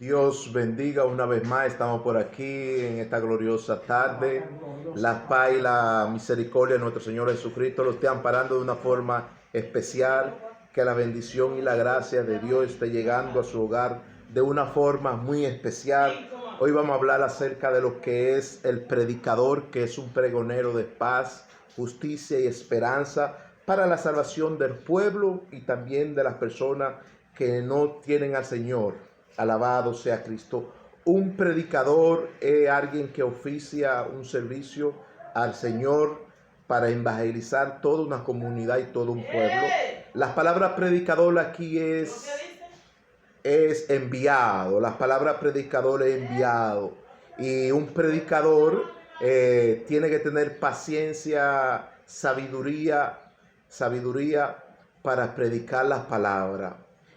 Dios bendiga una vez más. Estamos por aquí en esta gloriosa tarde. La paz y la misericordia de nuestro Señor Jesucristo lo esté amparando de una forma especial. Que la bendición y la gracia de Dios esté llegando a su hogar de una forma muy especial. Hoy vamos a hablar acerca de lo que es el predicador, que es un pregonero de paz, justicia y esperanza para la salvación del pueblo y también de las personas que no tienen al Señor. Alabado sea Cristo. Un predicador es alguien que oficia un servicio al Señor para evangelizar toda una comunidad y todo un pueblo. La palabra predicador aquí es enviado. La palabra predicador es enviado. Y un predicador tiene que tener paciencia, sabiduría para predicar las palabras.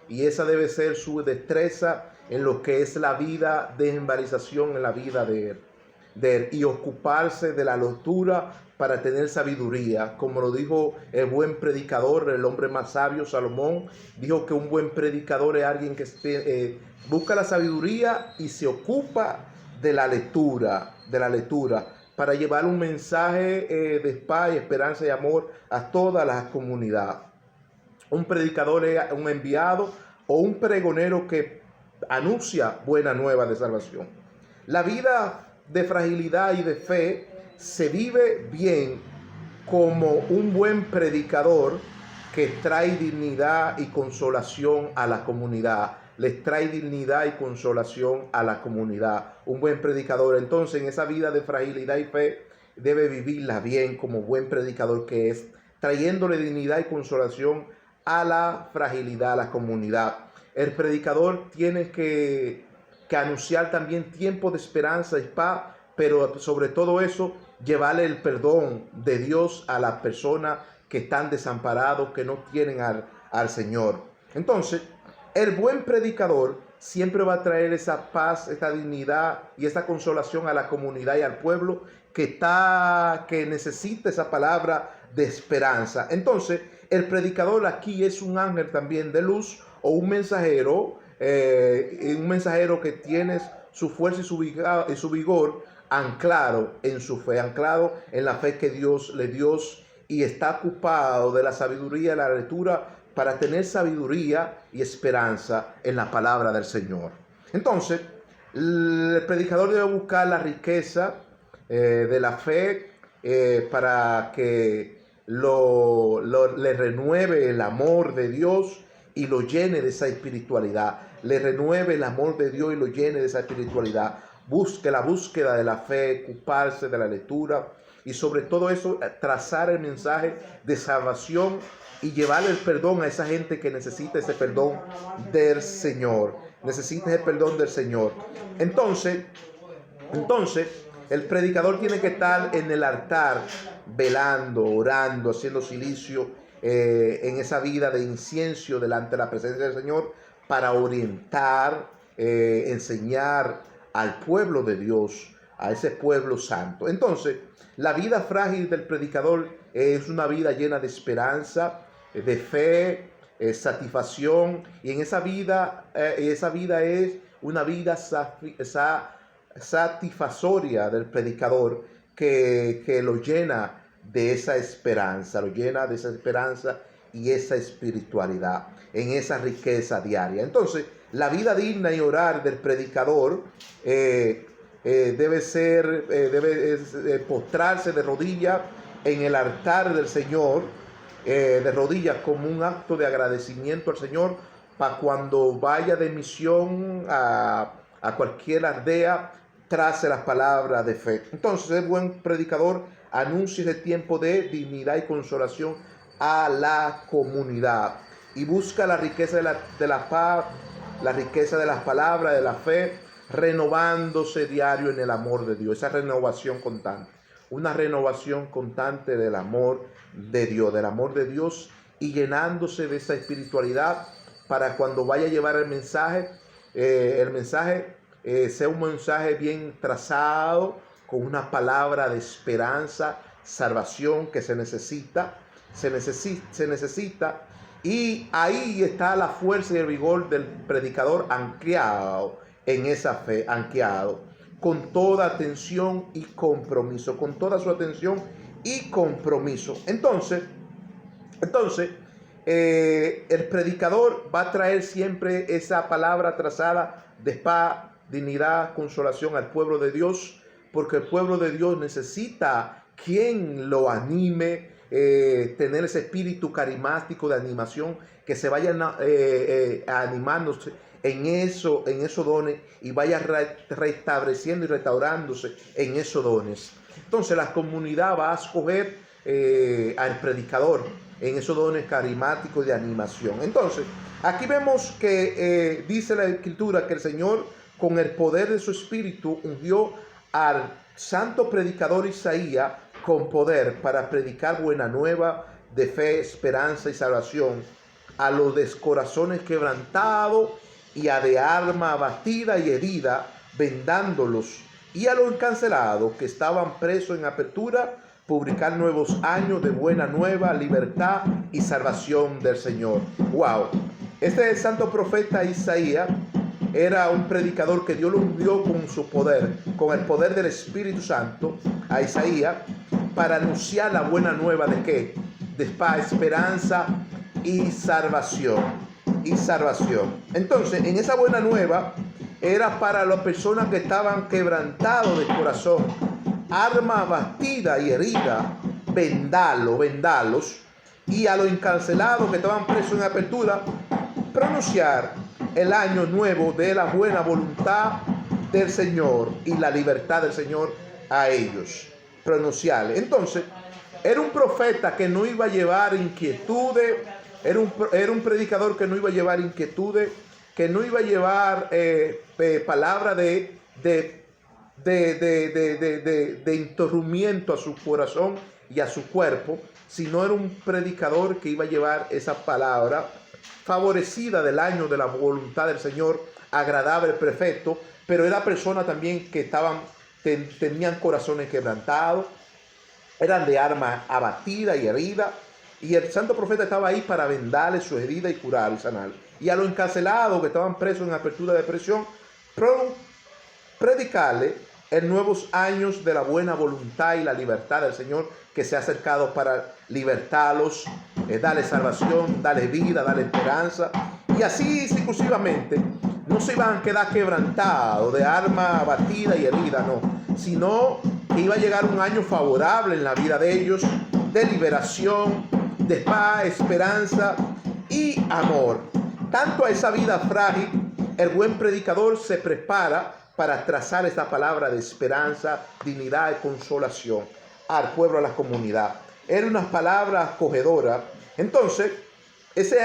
Y esa debe ser su destreza en lo que es la vida de evangelización en la vida de él. Y ocuparse de la lectura para tener sabiduría. Como lo dijo el buen predicador, el hombre más sabio, Salomón, dijo que un buen predicador es alguien que busca la sabiduría y se ocupa de la lectura, para llevar un mensaje de paz, esperanza y amor a toda la comunidad. Un predicador es un enviado o un pregonero que anuncia buena nueva de salvación. La vida de fragilidad y de fe se vive bien como un buen predicador que trae dignidad y consolación a la comunidad. Les trae dignidad y consolación a la comunidad. Un buen predicador, entonces, en esa vida de fragilidad y fe, debe vivirla bien como buen predicador que es, trayéndole dignidad y consolación a la fragilidad, a la comunidad. El predicador tiene que anunciar también tiempo de esperanza y paz, pero sobre todo eso, llevarle el perdón de Dios a las personas que están desamparados, que no tienen al Señor. Entonces, el buen predicador siempre va a traer esa paz, esta dignidad y esa consolación a la comunidad y al pueblo que necesita esa palabra de esperanza. Entonces, el predicador aquí es un ángel también de luz o un mensajero que tiene su fuerza y su vigor anclado en su fe, anclado en la fe que Dios le dio y está ocupado de la sabiduría y la lectura para tener sabiduría y esperanza en la palabra del Señor. Entonces, el predicador debe buscar la riqueza de la fe para que le renueve el amor de Dios y lo llene de esa espiritualidad. Le renueve el amor de Dios y lo llene de esa espiritualidad. Busque la búsqueda de la fe, ocuparse de la lectura y sobre todo eso, trazar el mensaje de salvación y llevarle el perdón a esa gente que necesita ese perdón del Señor. Necesita ese perdón del Señor. Entonces, el predicador tiene que estar en el altar, velando, orando, haciendo silicio en esa vida de incienso delante de la presencia del Señor para orientar, enseñar al pueblo de Dios, a ese pueblo santo. Entonces, la vida frágil del predicador es una vida llena de esperanza, de fe, satisfacción, y en esa vida es una vida satisfactoria del predicador que lo llena de esa esperanza, y esa espiritualidad, en esa riqueza diaria. Entonces, la vida digna y orar del predicador debe postrarse de rodillas en el altar del Señor, de rodillas como un acto de agradecimiento al Señor para cuando vaya de misión a cualquier aldea, trace las palabras de fe. Entonces, el buen predicador anuncia ese tiempo de dignidad y consolación a la comunidad y busca la riqueza de la paz, la riqueza de las palabras, de la fe, renovándose diario en el amor de Dios, esa renovación constante, una renovación constante del amor de Dios y llenándose de esa espiritualidad para cuando vaya a llevar el mensaje sea un mensaje bien trazado, con una palabra de esperanza, salvación que se necesita, y ahí está la fuerza y el vigor del predicador anclado en esa fe, anqueado, con toda atención y compromiso, con toda su atención y compromiso. Entonces, el predicador va a traer siempre esa palabra trazada de paz, dignidad, consolación al pueblo de Dios, porque el pueblo de Dios necesita quien lo anime, tener ese espíritu carismático de animación, que se vayan animándose en esos dones y vaya restableciendo y restaurándose en esos dones. Entonces la comunidad va a escoger al predicador en esos dones carismáticos de animación. Entonces, aquí vemos que dice la Escritura que el Señor, con el poder de su Espíritu, ungió al santo predicador Isaías con poder para predicar buena nueva de fe, esperanza y salvación a los de corazones quebrantados y a de alma abatida y herida, vendándolos, y a los encarcelados que estaban presos en apertura, publicar nuevos años de buena nueva, libertad y salvación del Señor. Wow. Este santo profeta Isaías era un predicador que Dios lo ungió con su poder, con el poder del Espíritu Santo, a Isaías, para anunciar la buena nueva de qué? De paz, esperanza y salvación. Entonces, en esa buena nueva era para las personas que estaban quebrantados de corazón, alma abatida y herida, vendalos, y a los encarcelados que estaban presos en apertura, pronunciar el año nuevo de la buena voluntad del Señor y la libertad del Señor a ellos. Pronunciarle. Entonces, era un profeta que no iba a llevar inquietudes, era un predicador que no iba a llevar inquietudes, que no iba a llevar palabra de interrumpimiento a su corazón y a su cuerpo, sino era un predicador que iba a llevar esa palabra favorecida del año de la voluntad del Señor, agradable, perfecto, pero era persona también que tenían corazones quebrantados, eran de alma abatida y herida, y el santo profeta estaba ahí para vendarle su herida y curar y sanar. Y a los encarcelados que estaban presos en apertura de prisión, predicarle en nuevos años de la buena voluntad y la libertad del Señor, que se ha acercado para libertarlos, darle salvación, darle vida, darle esperanza. Y así sucesivamente, no se iban a quedar quebrantados de alma abatida y herida, no, sino que iba a llegar un año favorable en la vida de ellos, de liberación, de paz, esperanza y amor. Tanto a esa vida frágil, el buen predicador se prepara para trazar esta palabra de esperanza, dignidad y consolación al pueblo, a la comunidad. Era una palabra acogedora. Entonces, ese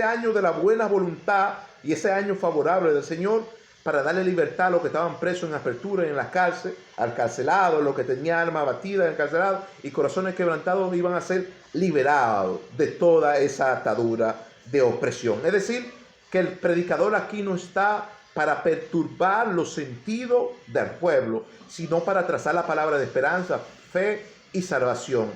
año de la buena voluntad y ese año favorable del Señor, para darle libertad a los que estaban presos en apertura en la cárcel, al carcelado, los que tenían alma abatida, encarcelados y corazones quebrantados, iban a ser liberados de toda esa atadura de opresión. Es decir, que el predicador aquí no está para perturbar los sentidos del pueblo, sino para trazar la palabra de esperanza, fe y salvación.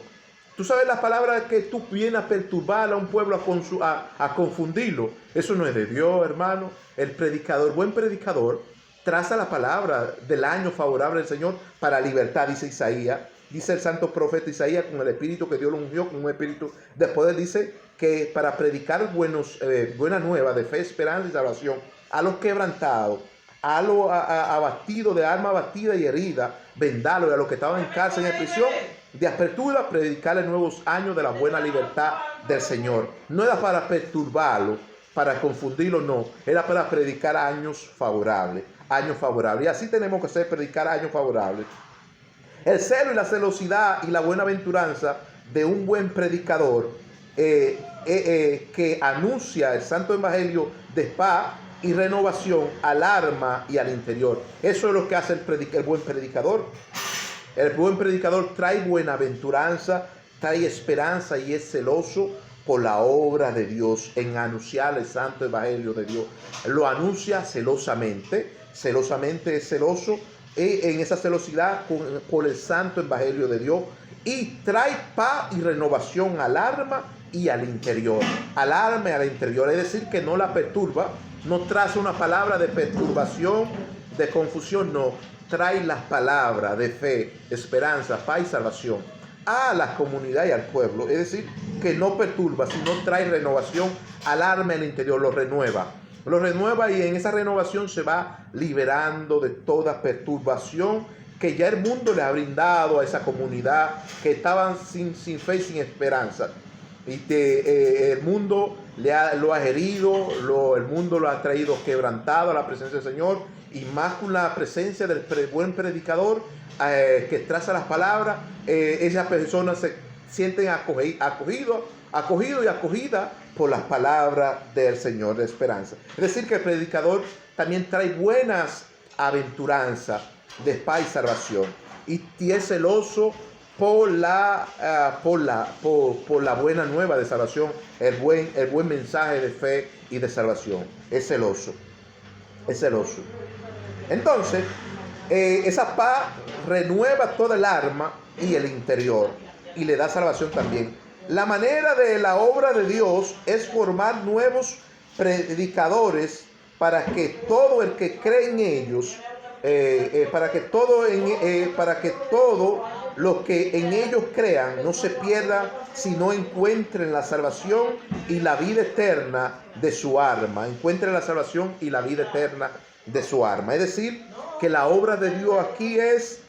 Tú sabes las palabras que tú vienes a perturbar a un pueblo, a confundirlo. Eso no es de Dios, hermano. El predicador, buen predicador, traza la palabra del año favorable del Señor para libertad, dice Isaías. Dice el santo profeta Isaías, con el espíritu que Dios lo ungió, con un espíritu de poder, dice que para predicar buena nueva de fe, esperanza y salvación a los quebrantados, a los abatidos de alma abatida y herida, vendarlos, a los que estaban en cárcel, en prisión, de apertura, predicarle nuevos años de la buena libertad del Señor. No era para perturbarlo, para confundirlo, no. Era para predicar años favorables. Y así tenemos que hacer, predicar años favorables. El celo y la celosidad y la buenaventuranza de un buen predicador que anuncia el santo evangelio de paz y renovación al alma y al interior. Eso es lo que hace el buen predicador. El buen predicador trae buenaventuranza, trae esperanza y es celoso por la obra de Dios en anunciar el santo evangelio de Dios. Lo anuncia celosamente es celoso en esa celosidad por el santo evangelio de Dios, y trae paz y renovación al alma y al interior. Al alma y al interior, es decir, que no la perturba, no trae una palabra de perturbación, de confusión, no. Trae las palabras de fe, esperanza, paz y salvación a la comunidad y al pueblo. Es decir, que no perturba, sino trae renovación al alma en el interior, lo renueva. Lo renueva y en esa renovación se va liberando de toda perturbación que ya el mundo le ha brindado a esa comunidad que estaban sin fe y sin esperanza. Y el mundo lo ha herido, el mundo lo ha traído quebrantado a la presencia del Señor, y más con la presencia del buen predicador que traza las palabras, esas personas se sienten acogidos y acogidas por las palabras del Señor de esperanza. Es decir, que el predicador también trae buenas aventuranzas de paz y salvación, y es celoso por la buena nueva de salvación, el buen mensaje de fe y de salvación. Es celoso. Entonces, esa paz renueva toda el alma y el interior, y le da salvación también. La manera de la obra de Dios es formar nuevos predicadores para que todo el que cree en ellos, para que todo los que en ellos crean no se pierdan, sino encuentren la salvación y la vida eterna de su alma. Encuentren la salvación y la vida eterna de su alma. Es decir, que la obra de Dios aquí es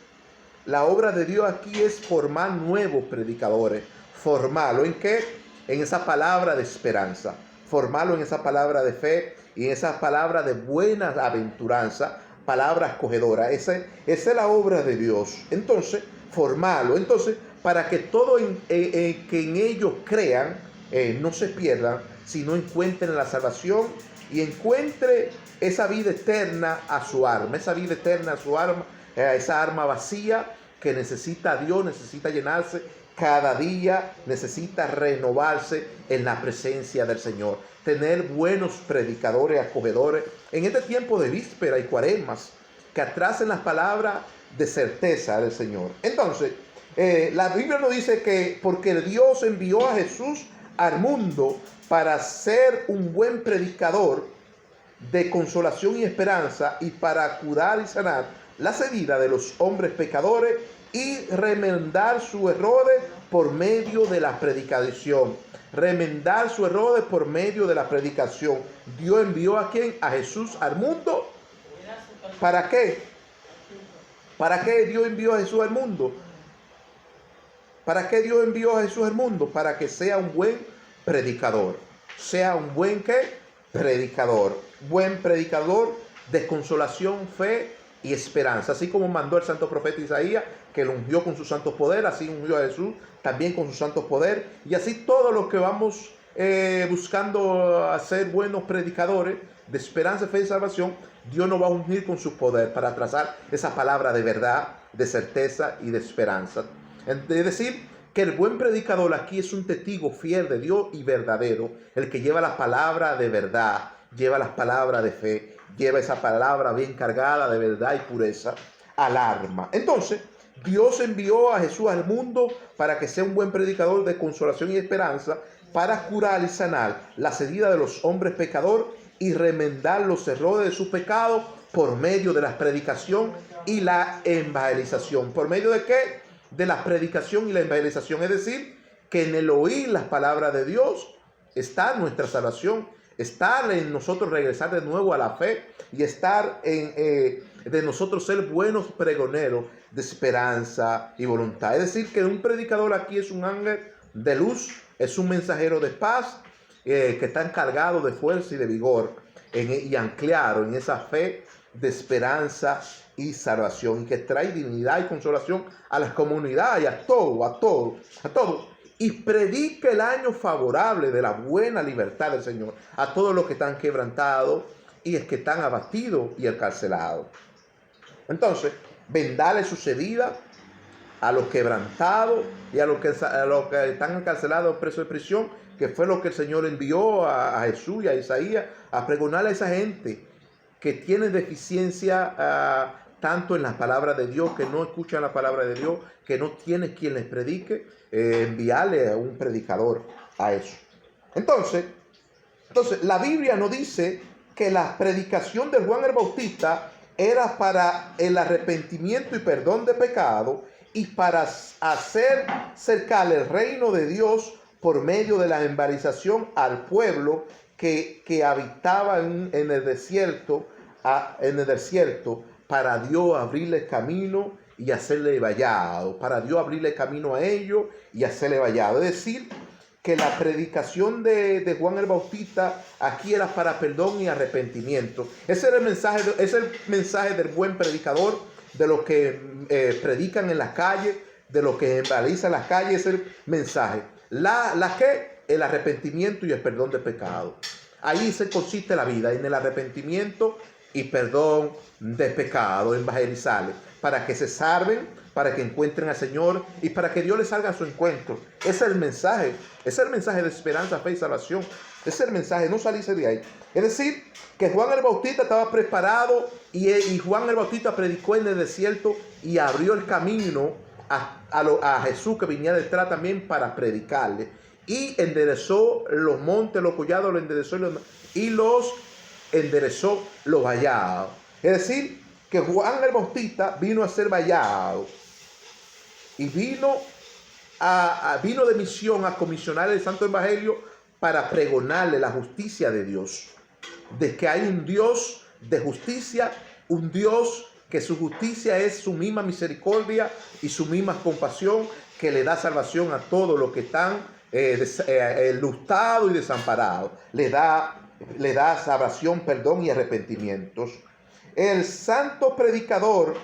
formar nuevos predicadores. Formarlo ¿en qué? En esa palabra de esperanza. Formarlo en esa palabra de fe y en esa palabra de buena aventuranza, palabra escogedora. Esa es la obra de Dios. Entonces, formarlo. Entonces, para que todo que en ellos crean no se pierdan, sino encuentren la salvación y encuentre esa vida eterna a su alma. Esa vida eterna a su alma, esa alma vacía que necesita a Dios, necesita llenarse cada día, necesita renovarse en la presencia del Señor. Tener buenos predicadores, acogedores en este tiempo de víspera y cuaresmas, que atracen las palabras de certeza del Señor. Entonces, la Biblia nos dice que porque Dios envió a Jesús al mundo para ser un buen predicador de consolación y esperanza, y para curar y sanar las heridas de los hombres pecadores y remendar sus errores por medio de la predicación. Remendar sus errores por medio de la predicación. Dios envió ¿a quién? A Jesús al mundo. ¿Para qué? ¿Para qué Dios envió a Jesús al mundo? ¿Para qué Dios envió a Jesús al mundo? Para que sea un buen predicador. Sea un buen ¿qué? Predicador. Buen predicador de consolación, fe y esperanza. Así como mandó el santo profeta Isaías, que lo ungió con su santo poder, así ungió a Jesús también con su santo poder. Y así todos los que vamos buscando ser buenos predicadores de esperanza, fe y salvación, Dios nos va a ungir con su poder para trazar esa palabra de verdad, de certeza y de esperanza. Es decir, que el buen predicador aquí es un testigo fiel de Dios y verdadero, el que lleva la palabra de verdad, lleva las palabras de fe, lleva esa palabra bien cargada de verdad y pureza al alma. Entonces, Dios envió a Jesús al mundo para que sea un buen predicador de consolación y esperanza, para curar y sanar las heridas de los hombres pecadores y remendar los errores de sus pecados por medio de la predicación y la evangelización. ¿Por medio de qué? De la predicación y la evangelización. Es decir, que en el oír las palabras de Dios está nuestra salvación, estar en nosotros regresar de nuevo a la fe y estar de nosotros ser buenos pregoneros de esperanza y voluntad. Es decir, que un predicador aquí es un ángel de luz, es un mensajero de paz, que está encargado de fuerza y de vigor y anclado en esa fe de esperanza y salvación, y que trae dignidad y consolación a las comunidades y a todo. Y predica el año favorable de la buena libertad del Señor a todos los que están quebrantados y es que están abatidos y encarcelados. Entonces, vendale sus heridas a los quebrantados y a los que están encarcelados, presos de prisión, que fue lo que el Señor envió a Jesús y a Isaías, a pregonarle a esa gente que tiene deficiencia tanto en las palabras de Dios, que no escuchan la palabra de Dios, que no tiene quien les predique, enviarle a un predicador a eso. Entonces, la Biblia nos dice que la predicación de Juan el Bautista era para el arrepentimiento y perdón de pecado y para hacer cercar el reino de Dios por medio de la evangelización al pueblo que habitaba en el desierto, para Dios abrirle camino y hacerle vallado, para Dios abrirle camino a ellos y hacerle vallado. Es decir, que la predicación de Juan el Bautista aquí era para perdón y arrepentimiento. Ese era el mensaje, es el mensaje del buen predicador, de los que predican en las calles, de los que evangelizan las calles. Es el mensaje. El arrepentimiento y el perdón de pecado. Ahí se consiste la vida, en el arrepentimiento y perdón de pecado, evangelizarles, para que se salven, para que encuentren al Señor y para que Dios les salga a su encuentro. Ese es el mensaje de esperanza, fe y salvación. Ese es el mensaje, no salirse de ahí. Es decir, que Juan el Bautista estaba preparado y Juan el Bautista predicó en el desierto y abrió el camino a Jesús, que venía detrás también para predicarle. Y enderezó los montes, los collados, los enderezó y los enderezó los vallados. Es decir, que Juan el Bautista vino a ser vallado y vino de misión a comisionar el Santo Evangelio para pregonarle la justicia de Dios, de que hay un Dios de justicia, un Dios que su justicia es su misma misericordia y su misma compasión, que le da salvación a todos los que están lustados y desamparados. Le da salvación, perdón y arrepentimientos. El santo predicador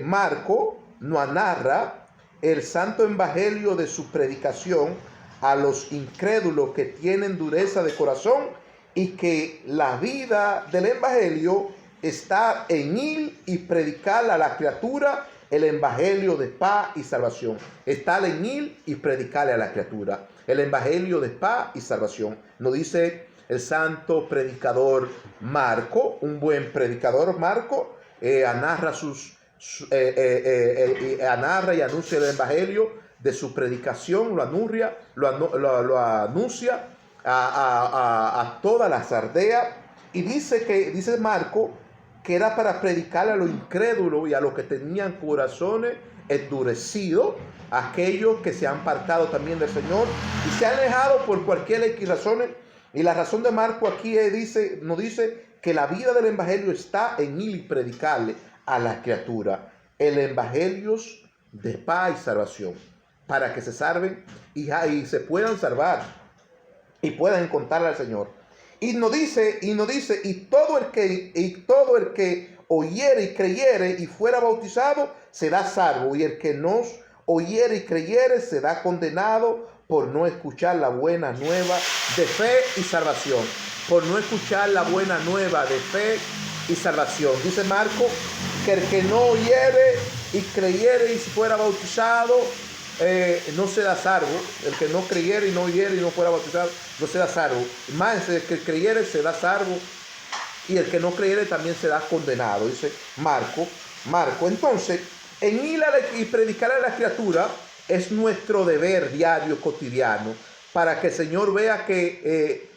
Marco nos narra el santo evangelio de su predicación a los incrédulos que tienen dureza de corazón, y que la vida del evangelio está en ir y predicar a la criatura el evangelio de paz y salvación. Está en ir y predicarle a la criatura el evangelio de paz y salvación. Nos dice el santo predicador Marco, un buen predicador Marco, narra y anuncia el evangelio de su predicación, lo anuncia a todas las aldeas, y dice Marco que era para predicar a los incrédulos y a los que tenían corazones endurecidos, aquellos que se han apartado también del Señor y se han alejado por cualquier X razones. Y la razón de Marco aquí nos dice que la vida del evangelio está en ir y predicarle a la criatura el evangelio de paz y salvación, para que se salven y se puedan salvar y puedan encontrar al Señor. Y nos dice, y todo el que oyere y creyere y fuera bautizado será salvo, y el que no oyere y creyere será condenado por no escuchar la buena nueva de fe y salvación. Por no escuchar la buena nueva de fe y salvación. Dice Marco que el que no oyere y creyere y fuera bautizado no será salvo. El que no creyere y no oyere y no fuera bautizado no será salvo. Más el que creyere será salvo, y el que no creyere también será condenado, dice Marco. Entonces, en ir y predicar a la criatura es nuestro deber diario, cotidiano, para que el Señor vea que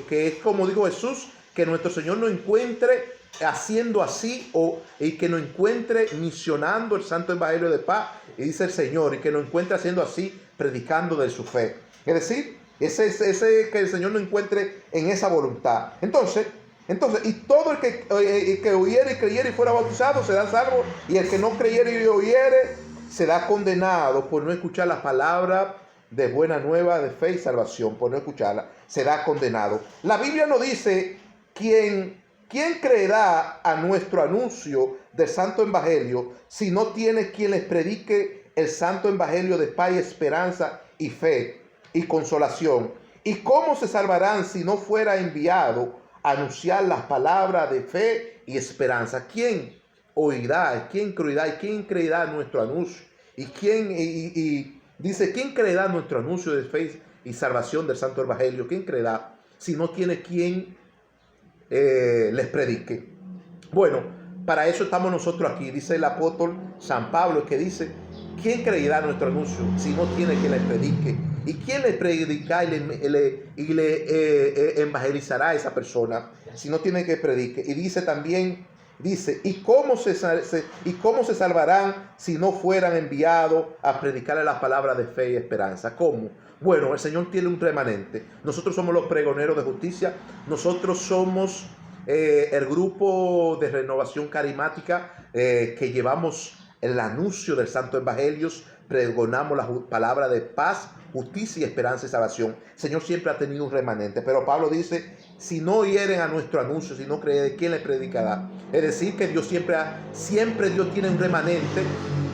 es como dijo Jesús, que nuestro Señor nos encuentre haciendo así, y que nos encuentre misionando el santo evangelio de paz, y dice el Señor, y que nos encuentre haciendo así, predicando de su fe. Es decir, ese que el Señor nos encuentre en esa voluntad. Entonces, y todo el que oyere y creyere y fuera bautizado será salvo, y el que no creyere y oyere será condenado por no escuchar las palabras de buena nueva de fe y salvación. Por no escucharla será condenado. La Biblia nos dice: ¿Quién creerá a nuestro anuncio del santo evangelio si no tiene quien les predique el santo evangelio de paz y esperanza y fe y consolación? ¿Y cómo se salvarán si no fuera enviado a anunciar las palabras de fe y esperanza? ¿Quién oirá? ¿Quién creerá? ¿Y quién creerá a nuestro anuncio? Dice, ¿quién creerá a nuestro anuncio de fe y salvación del santo evangelio? ¿Quién creerá si no tiene quien les predique? Bueno, para eso estamos nosotros aquí. Dice el apóstol San Pablo, que dice: ¿quién creerá nuestro anuncio si no tiene quien les predique? ¿Y quién le predicará evangelizará a esa persona si no tiene que predicar? Y dice también, ¿y cómo se salvarán si no fueran enviados a predicarle las palabras de fe y esperanza? ¿Cómo? Bueno, el Señor tiene un remanente. Nosotros somos los pregoneros de justicia. Nosotros somos el grupo de renovación carismática que llevamos el anuncio del Santo Evangelio, pregonamos la palabra de paz, justicia y esperanza y salvación. El Señor siempre ha tenido un remanente, pero Pablo dice, si no hieren a nuestro anuncio, si no creen, ¿quién le predicará? Es decir, que Dios siempre Dios tiene un remanente.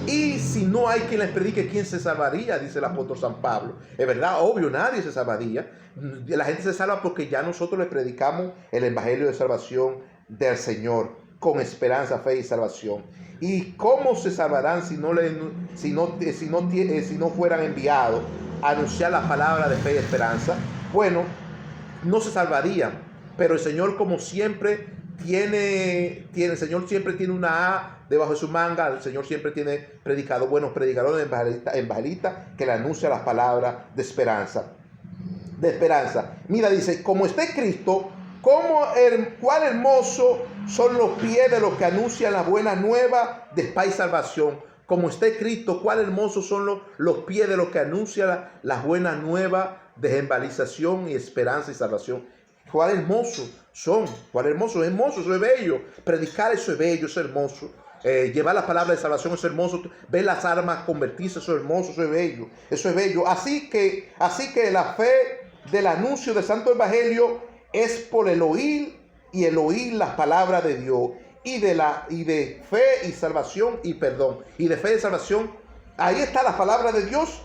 Y si no hay quien les predique, ¿quién se salvaría? Dice el apóstol San Pablo. Es verdad, obvio, nadie se salvaría. La gente se salva porque ya nosotros le predicamos el evangelio de salvación del Señor con esperanza, fe y salvación. ¿Y cómo se salvarán si no fueran enviados a anunciar la palabra de fe y esperanza? Bueno, no se salvarían, pero el Señor, como siempre, el Señor siempre tiene una A debajo de su manga. El Señor siempre tiene buenos predicadores, evangelistas que le anuncian las palabras de esperanza. Mira, dice, como está Cristo, cuán hermoso son los pies de los que anuncian la buena nueva de paz y salvación. Como está Cristo, cuán hermosos son los pies de los que anuncian las buenas nuevas de evangelización y esperanza y salvación. Cuán hermosos son, eso es bello. Predicar, eso es bello, eso es hermoso. Llevar la palabra de salvación, eso es hermoso. Ver las almas convertirse, eso es hermoso, eso es bello. Así que la fe del anuncio del Santo Evangelio es por el oír y el oír las palabras de Dios. Y de fe y salvación y perdón. Y de fe y salvación, ahí está la palabra de Dios.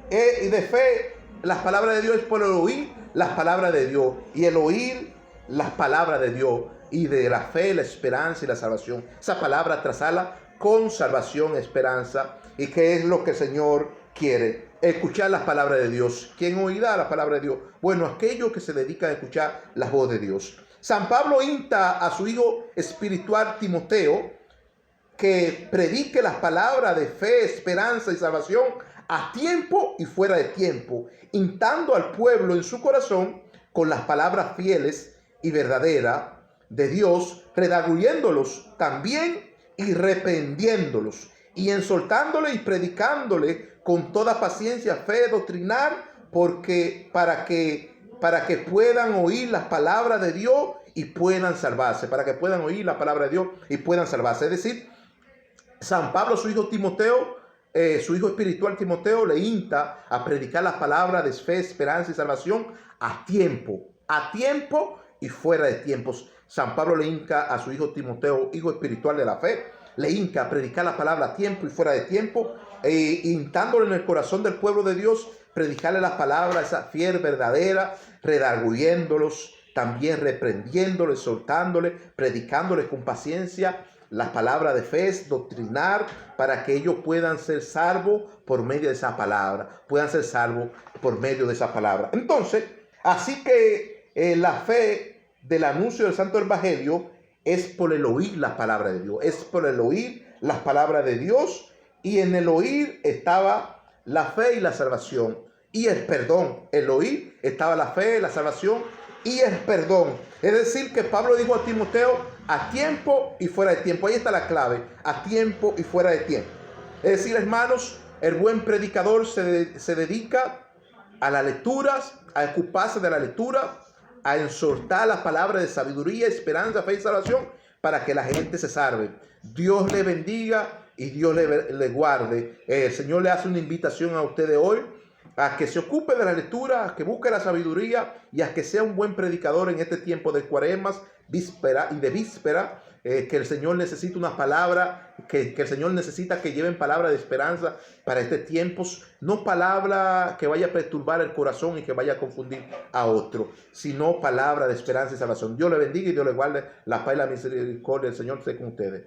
Y de fe, las palabras de Dios es por el oír las palabras de Dios. Y el oír las palabras de Dios. Y de la fe, la esperanza y la salvación. Esa palabra trazarla con salvación, esperanza. ¿Y qué es lo que el Señor quiere? Escuchar las palabras de Dios. ¿Quién oirá la palabra de Dios? Bueno, aquellos que se dedican a escuchar la voz de Dios. San Pablo insta a su hijo espiritual Timoteo que predique las palabras de fe, esperanza y salvación a tiempo y fuera de tiempo, instando al pueblo en su corazón con las palabras fieles y verdaderas de Dios, redarguyéndolos también y reprendiéndolos, y exhortándole y predicándole con toda paciencia, fe, doctrinar, para que puedan oír las palabras de Dios y puedan salvarse, Es decir, San Pablo, su hijo espiritual Timoteo, le insta a predicar las palabras de fe, esperanza y salvación a tiempo y fuera de tiempos. San Pablo le insta a su hijo Timoteo, hijo espiritual de la fe, le insta a predicar la palabra a tiempo y fuera de tiempo, instándole en el corazón del pueblo de Dios, predicarle las palabras, esa fiel, verdadera, redarguyéndolos, también reprendiéndoles, exhortándoles, predicándoles con paciencia las palabras de fe, doctrinar, para que ellos puedan ser salvos por medio de esa palabra, Entonces, así que la fe del anuncio del Santo Evangelio es por el oír las palabras de Dios, y en el oír estaba la fe y la salvación, y el perdón. El oír estaba la fe, la salvación y el perdón. Es decir, que Pablo dijo a Timoteo, a tiempo y fuera de tiempo. Ahí está la clave, a tiempo y fuera de tiempo. Es decir, hermanos, el buen predicador se dedica a las lecturas, a ocuparse de la lectura, a exhortar las palabras de sabiduría, esperanza, fe y salvación, para que la gente se salve. Dios le bendiga y Dios le guarde. El Señor le hace una invitación a ustedes hoy, a que se ocupe de la lectura, a que busque la sabiduría y a que sea un buen predicador en este tiempo de cuaresmas, víspera, que el Señor necesita unas palabras, que el Señor necesita que lleven palabras de esperanza para este tiempo, no palabra que vaya a perturbar el corazón y que vaya a confundir a otro, sino palabra de esperanza y salvación. Dios le bendiga y Dios le guarde. La paz y la misericordia del Señor esté con ustedes.